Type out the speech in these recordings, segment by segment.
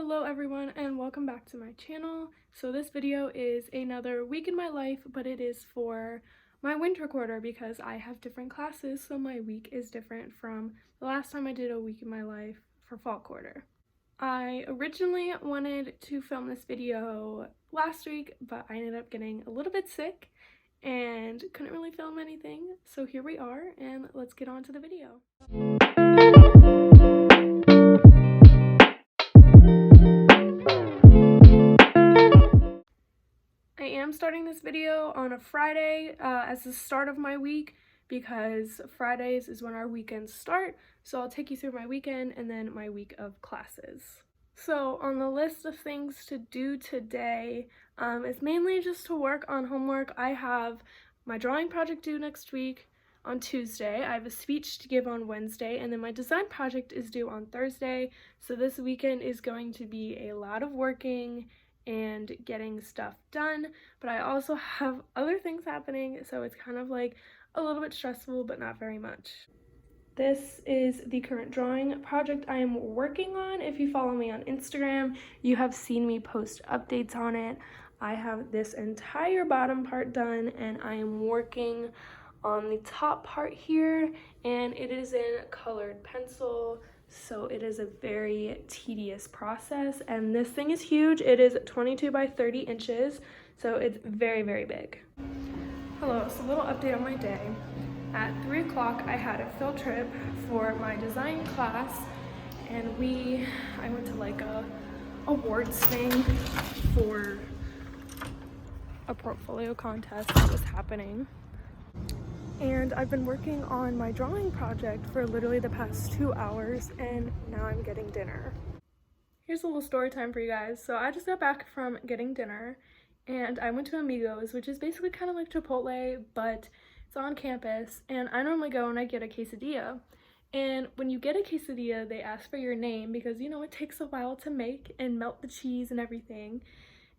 Hello everyone and welcome back to my channel. So this video is another week in my life, but it is for my winter quarter because I have different classes, so my week is different from the last time I did a week in my life for fall quarter. I originally wanted to film this video last week, but I ended up getting a little bit sick and couldn't really film anything, so here we are and let's get on to the video. I am starting this video on a Friday as the start of my week because Fridays is when our weekends start, so I'll take you through my weekend and then my week of classes. So on the list of things to do today is mainly just to work on homework. I have my drawing project due next week on Tuesday. I have a speech to give on Wednesday, and then my design project is due on Thursday. So this weekend is going to be a lot of working and getting stuff done, but I also have other things happening, so it's kind of like a little bit stressful, but not very much. This is the current drawing project I am working on. If you follow me on Instagram, you have seen me post updates on it. I have this entire bottom part done, and I am working on the top part here, and it is in colored pencil. So it is a very tedious process, and this thing is huge. It is 22 by 30 inches, so it's very, very big. Hello, so a little update on my day. At 3 o'clock, I had a field trip for my design class, and I went to like a awards thing for a portfolio contest that was happening. And I've been working on my drawing project for literally the past 2 hours, and now I'm getting dinner. Here's a little story time for you guys. So I just got back from getting dinner, and I went to Amigos, which is basically kind of like Chipotle, but it's on campus, and I normally go and I get a quesadilla. And when you get a quesadilla, they ask for your name because, you know, it takes a while to make and melt the cheese and everything,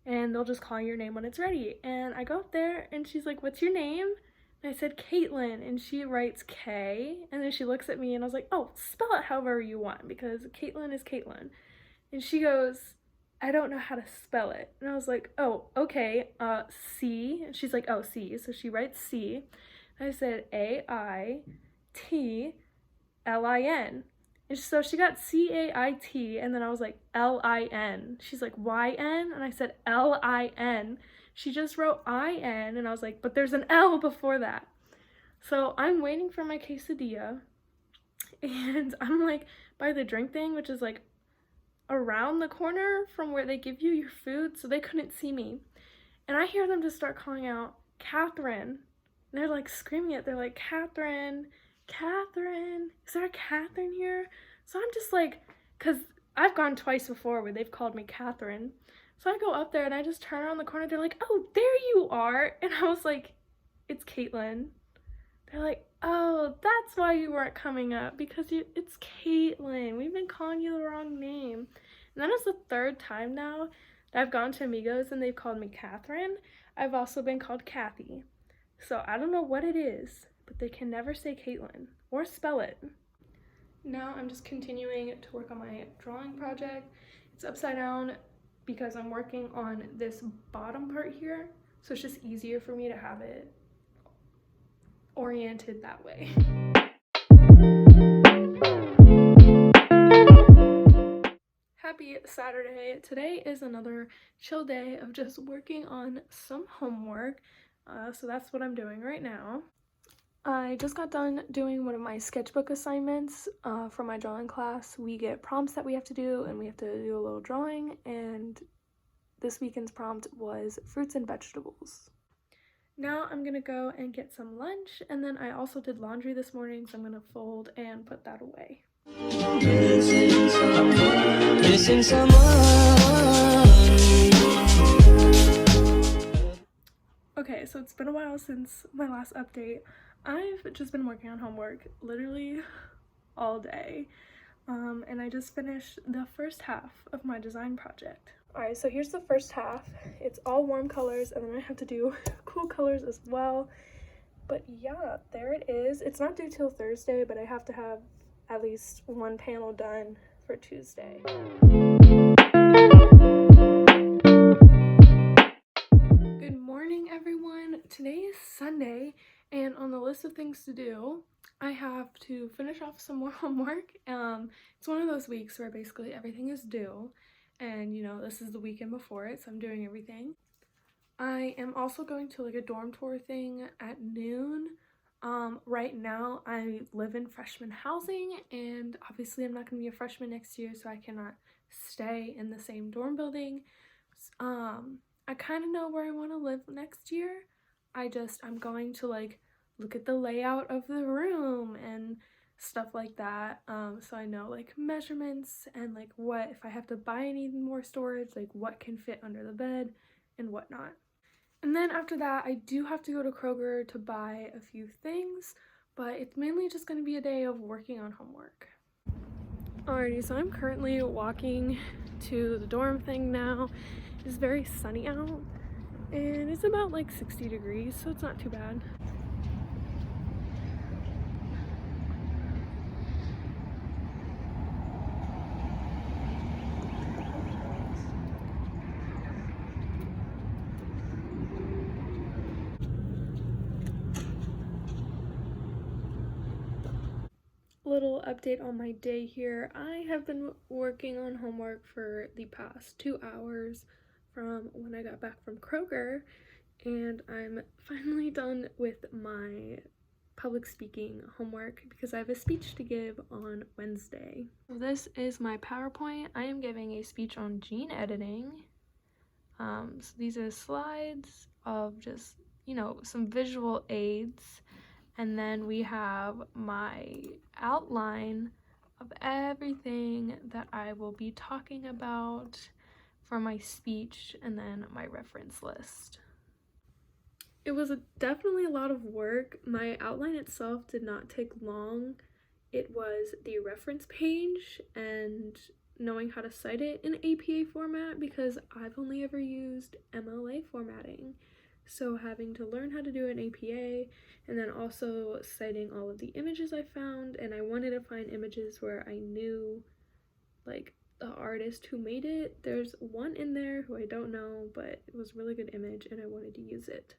and they'll just call your name when it's ready. And I go up there, and she's like, "What's your name?" I said, "Caitlin," and she writes K, and then she looks at me and I was like, "Oh, spell it however you want because Caitlin is Caitlin." And she goes, "I don't know how to spell it." And I was like, "Oh, okay, C." And she's like, "Oh, C." So she writes C. And I said, "AITLIN." And so she got CAIT, and then I was like, LIN. She's like, YN? And I said, LIN. She just wrote IN, and I was like, but there's an L before that. So I'm waiting for my quesadilla, and I'm like by the drink thing, which is like around the corner from where they give you your food, so they couldn't see me. And I hear them just start calling out, "Catherine." And they're like screaming it. They're like, "Catherine, Catherine, is there a Catherine here?" So I'm just like, because I've gone twice before where they've called me Catherine. So I go up there and I just turn around the corner. They're like, "Oh, there you are." And I was like, "It's Caitlin." They're like, "Oh, that's why you weren't coming up, because it's Caitlin. We've been calling you the wrong name." And that is the third time now that I've gone to Amigos and they've called me Catherine. I've also been called Kathy. So I don't know what it is, but they can never say Caitlin or spell it. Now I'm just continuing to work on my drawing project. It's upside down because I'm working on this bottom part here, so it's just easier for me to have it oriented that way. Happy Saturday. Today is another chill day of just working on some homework, so that's what I'm doing right now. I just got done doing one of my sketchbook assignments for my drawing class. We get prompts that we have to do, and we have to do a little drawing, and this weekend's prompt was fruits and vegetables. Now I'm gonna go and get some lunch, and then I also did laundry this morning, so I'm gonna fold and put that away. Okay, so it's been a while since my last update. I've just been working on homework literally all day, and I just finished the first half of my design project. Alright, so here's the first half. It's all warm colors, and then I have to do cool colors as well. But yeah, there it is. It's not due till Thursday, but I have to have at least one panel done for Tuesday. list of things to do. I have to finish off some more homework. It's one of those weeks where basically everything is due, and you know, this is the weekend before it, so I'm doing everything. I am also going to like a dorm tour thing at noon. Right now I live in freshman housing, and obviously I'm not going to be a freshman next year, so I cannot stay in the same dorm building. I kind of know where I want to live next year. I'm going to like look at the layout of the room and stuff like that, so I know like measurements and like what, if I have to buy any more storage, like what can fit under the bed and whatnot. And then after that, I do have to go to Kroger to buy a few things, but it's mainly just going to be a day of working on homework. Alrighty, so I'm currently walking to the dorm thing now. It's very sunny out, and it's about like 60 degrees, so it's not too bad. Little update on my day here. I have been working on homework for the past 2 hours from when I got back from Kroger, and I'm finally done with my public speaking homework because I have a speech to give on Wednesday. So this is my PowerPoint. I am giving a speech on gene editing. So these are slides of just, you know, some visual aids. And then we have my outline of everything that I will be talking about for my speech, and then my reference list. It was definitely a lot of work. My outline itself did not take long. It was the reference page and knowing how to cite it in APA format, because I've only ever used MLA formatting. So having to learn how to do an APA, and then also citing all of the images I found, and I wanted to find images where I knew like the artist who made it. There's one in there who I don't know, but it was a really good image and I wanted to use it.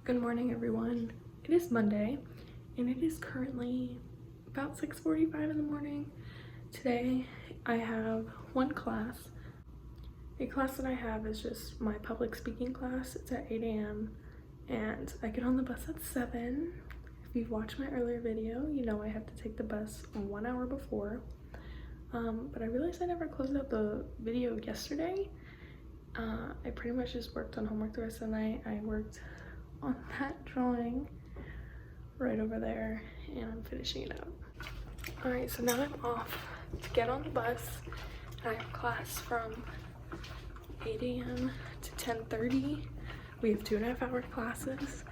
Good morning everyone. It is Monday and it is currently about 6:45 in the morning. Today I have one class. The class that I have is just my public speaking class. It's at 8 a.m. and I get on the bus at 7. If you've watched my earlier video, you know I have to take the bus 1 hour before. But I realized I never closed out the video yesterday. I pretty much just worked on homework the rest of the night. I worked on that drawing right over there and I'm finishing it up. Alright, so now I'm off to get on the bus. I have class from 8 a.m. to 10:30. We have 2.5 hour classes,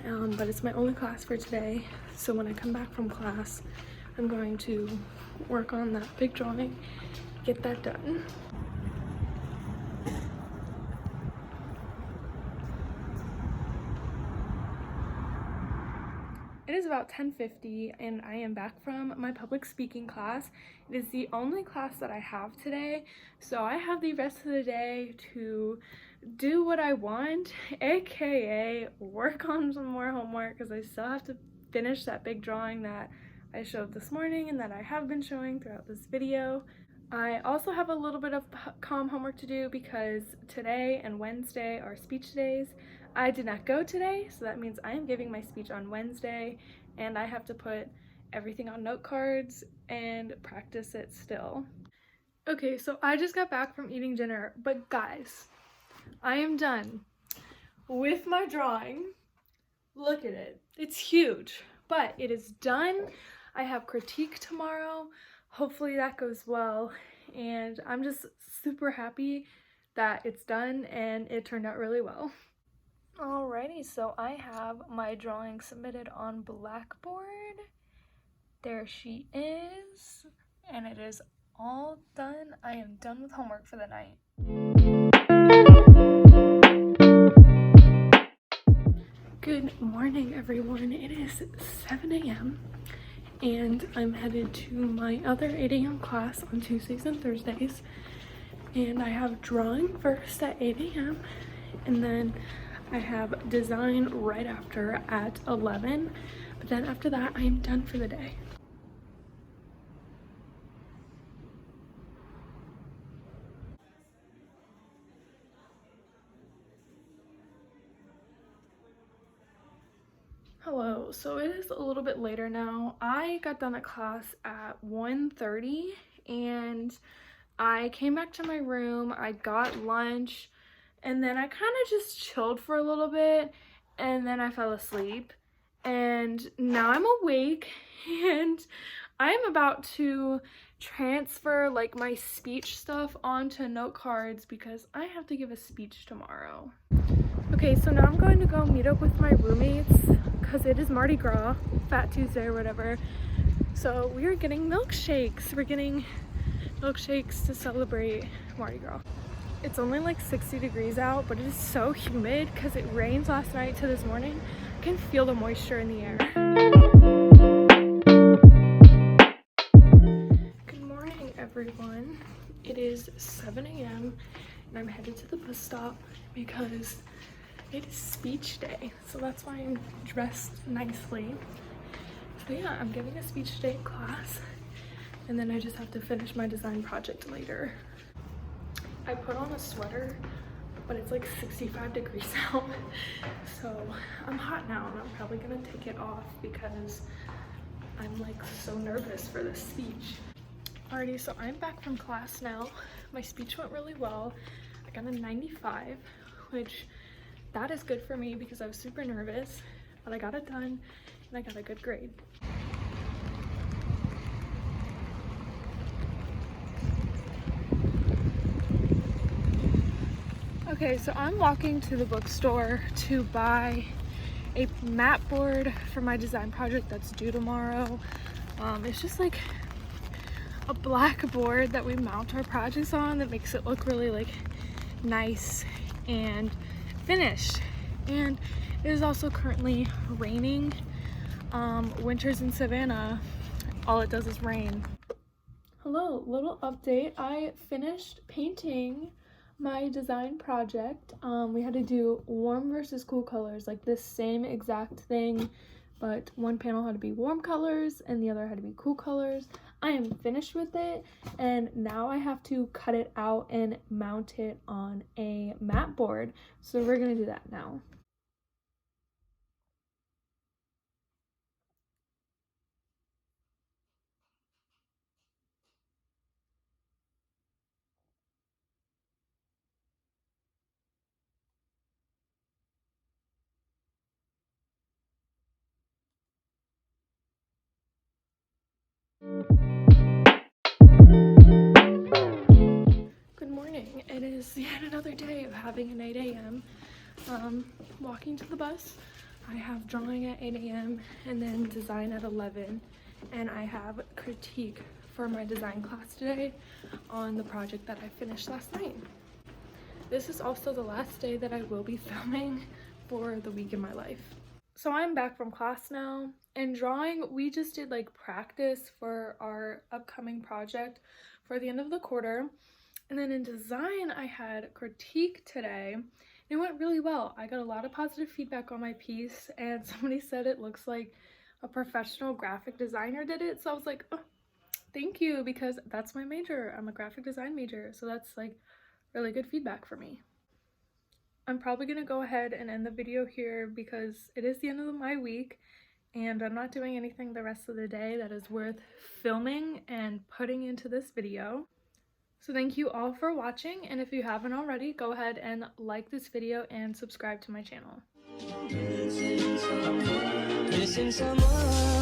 but it's my only class for today. So when I come back from class, I'm going to work on that big drawing, get that done. It is about 10:50 and I am back from my public speaking class. It is the only class that I have today, so I have the rest of the day to do what I want, aka work on some more homework, because I still have to finish that big drawing that I showed this morning and that I have been showing throughout this video. I also have a little bit of comm homework to do because today and Wednesday are speech days. I did not go today, so that means I am giving my speech on Wednesday and I have to put everything on note cards and practice it still. Okay, so I just got back from eating dinner, but guys, I am done with my drawing. Look at it. It's huge, but it is done. I have critique tomorrow. Hopefully that goes well, and I'm just super happy that it's done and it turned out really well. Alrighty, so I have my drawing submitted on Blackboard. There she is, and it is all done. I am done with homework for the night. Good morning, everyone. It is 7 a.m. and I'm headed to my other 8 a.m. class on Tuesdays and Thursdays. And I have drawing first at 8 a.m. and then I have design right after at 11, but then after that I am done for the day. Hello, so it is a little bit later now. I got done at class at 1:30 and I came back to my room, I got lunch, and then I kind of just chilled for a little bit and then I fell asleep. And now I'm awake and I'm about to transfer like my speech stuff onto note cards because I have to give a speech tomorrow. Okay, so now I'm going to go meet up with my roommates because it is Mardi Gras, Fat Tuesday or whatever. So we are getting milkshakes. We're getting milkshakes to celebrate Mardi Gras. It's only like 60 degrees out, but it is so humid because it rained last night to this morning. I can feel the moisture in the air. Good morning, everyone. It is 7 a.m. and I'm headed to the bus stop because it is speech day. So that's why I'm dressed nicely. So yeah, I'm giving a speech today in class and then I just have to finish my design project later. I put on a sweater, but it's like 65 degrees out, so I'm hot now and I'm probably gonna take it off because I'm like so nervous for this speech. Alrighty, so I'm back from class now. My speech went really well. I got a 95, which that is good for me because I was super nervous, but I got it done and I got a good grade. Okay, so I'm walking to the bookstore to buy a mat board for my design project that's due tomorrow. It's just like a black board that we mount our projects on that makes it look really like nice and finished. And it is also currently raining. Winters in Savannah, all it does is rain. Hello, little update. I finished painting my design project. We had to do warm versus cool colors, like this same exact thing, but one panel had to be warm colors and the other had to be cool colors. I am finished with it and now I have to cut it out and mount it on a mat board. So we're gonna do that now. Good morning. It is yet another day of having an 8 a.m. Walking to the bus. I have drawing at 8 a.m. and then design at 11, and I have critique for my design class today on the project that I finished last night. This is also the last day that I will be filming for the week in my life. So I'm back from class now. In drawing, we just did like practice for our upcoming project for the end of the quarter. And then in design, I had critique today. It went really well. I got a lot of positive feedback on my piece and somebody said it looks like a professional graphic designer did it. So I was like, oh, thank you, because that's my major. I'm a graphic design major. So that's like really good feedback for me. I'm probably gonna go ahead and end the video here because it is the end of my week and I'm not doing anything the rest of the day that is worth filming and putting into this video. So thank you all for watching, and if you haven't already, go ahead and like this video and subscribe to my channel. Missing someone.